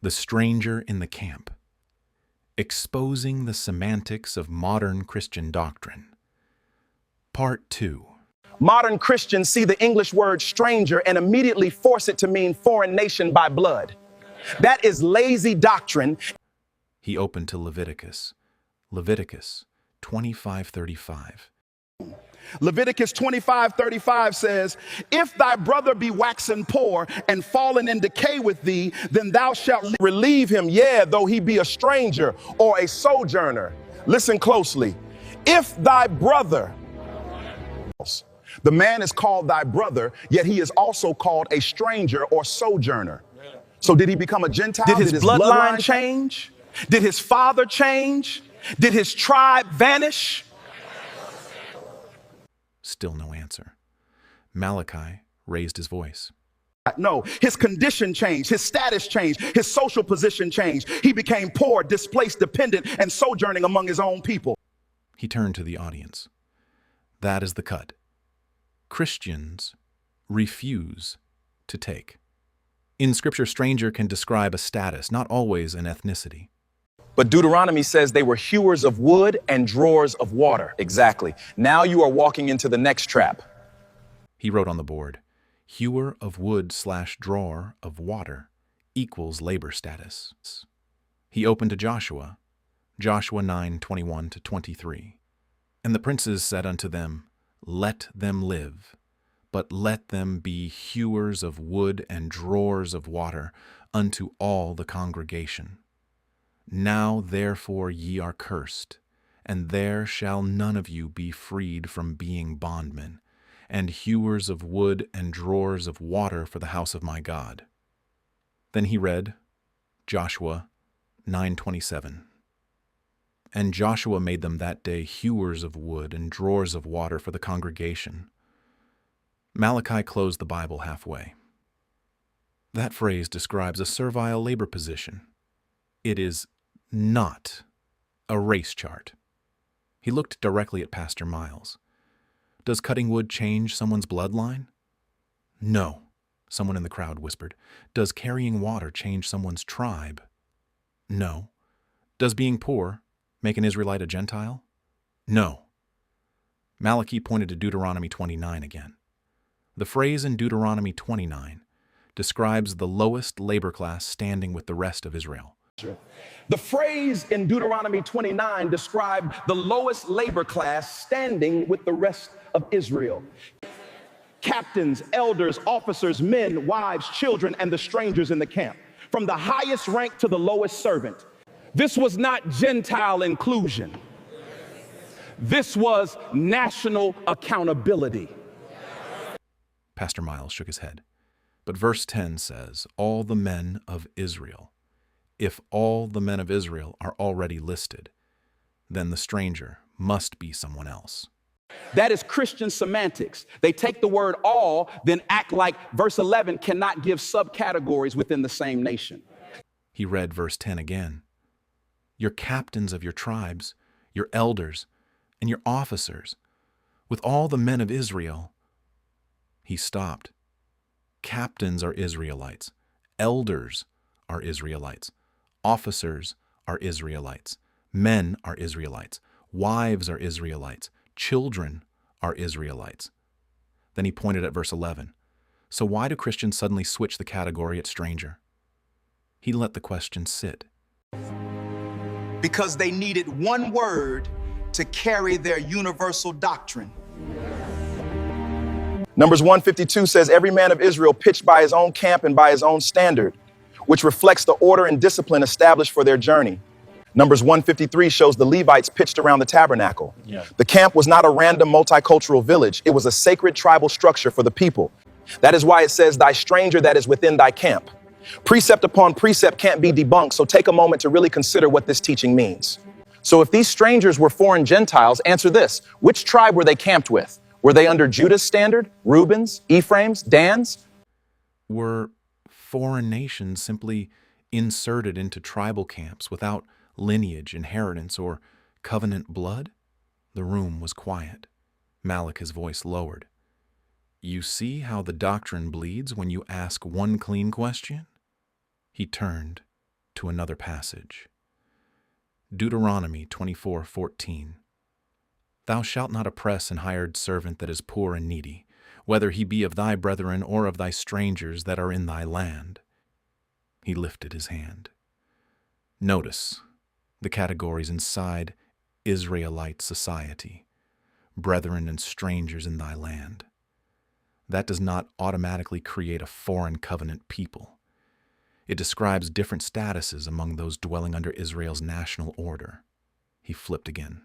The stranger in the camp. Exposing the semantics of modern Christian doctrine. Part 2. Modern Christians see the English word stranger and immediately force it to mean foreign nation by blood. That is lazy doctrine. He opened to Leviticus. Leviticus 25:35. Leviticus 25:35 says, "If thy brother be waxen poor and fallen in decay with thee, then thou shalt relieve him, yea, though he be a stranger or a sojourner." Listen closely. If thy brother, the man is called thy brother, yet he is also called a stranger or sojourner. So did he become a Gentile? Did his bloodline change? Did his father change? Did his tribe vanish? Still no answer. Malachi raised his voice. No, his condition changed, his status changed, his social position changed. He became poor, displaced, dependent, and sojourning among his own people. He turned to the audience. That is the cut. Christians refuse to take. In Scripture, stranger can describe a status, not always an ethnicity. But Deuteronomy says they were hewers of wood and drawers of water. Exactly. Now you are walking into the next trap. He wrote on the board, hewer of wood/drawer of water equals labor status. He opened to Joshua, Joshua 9:21-23. And the princes said unto them, Let them live, but let them be hewers of wood and drawers of water unto all the congregation. Now therefore ye are cursed, and there shall none of you be freed from being bondmen, and hewers of wood and drawers of water for the house of my God. Then he read Joshua 9:27. And Joshua made them that day hewers of wood and drawers of water for the congregation. Malachi closed the Bible halfway. That phrase describes a servile labor position. It is not a race chart. He looked directly at Pastor Miles. Does cutting wood change someone's bloodline? No, someone in the crowd whispered. Does carrying water change someone's tribe? No. Does being poor make an Israelite a Gentile? No. Malachi pointed to Deuteronomy 29 again. The phrase in Deuteronomy 29 describes the lowest labor class standing with the rest of Israel. The phrase in Deuteronomy 29 described the lowest labor class standing with the rest of Israel. Captains, elders, officers, men, wives, children, and the strangers in the camp, from the highest rank to the lowest servant. This was not Gentile inclusion. This was national accountability. Pastor Miles shook his head. But verse 10 says, all the men of Israel. If all the men of Israel are already listed, then the stranger must be someone else. That is Christian semantics. They take the word all, then act like verse 11 cannot give subcategories within the same nation. He read verse 10 again. Your captains of your tribes, your elders, and your officers, with all the men of Israel. He stopped. Captains are Israelites. Elders are Israelites. Officers are Israelites. Men are Israelites. Wives are Israelites. Children are Israelites. Then he pointed at verse 11. So why do Christians suddenly switch the category at stranger? He let the question sit. Because they needed one word to carry their universal doctrine. Numbers 152 says, every man of Israel pitched by his own camp and by his own standard, which reflects the order and discipline established for their journey. Numbers 153 shows the Levites pitched around the tabernacle. The camp was not a random multicultural village. It was a sacred tribal structure for the people. That is why it says, thy stranger that is within thy camp. Precept upon precept can't be debunked, so take a moment to really consider what this teaching means. So if these strangers were foreign Gentiles, answer this. Which tribe were they camped with? Were they under Judah's standard, Reuben's, Ephraim's, Dan's? Were foreign nations simply inserted into tribal camps without lineage, inheritance, or covenant blood? The room was quiet. Malachi's voice lowered. You see how the doctrine bleeds when you ask one clean question? He turned to another passage. Deuteronomy 24:14. Thou shalt not oppress an hired servant that is poor and needy, whether he be of thy brethren or of thy strangers that are in thy land. He lifted his hand. Notice the categories inside Israelite society: brethren and strangers in thy land. That does not automatically create a foreign covenant people. It describes different statuses among those dwelling under Israel's national order. He flipped again.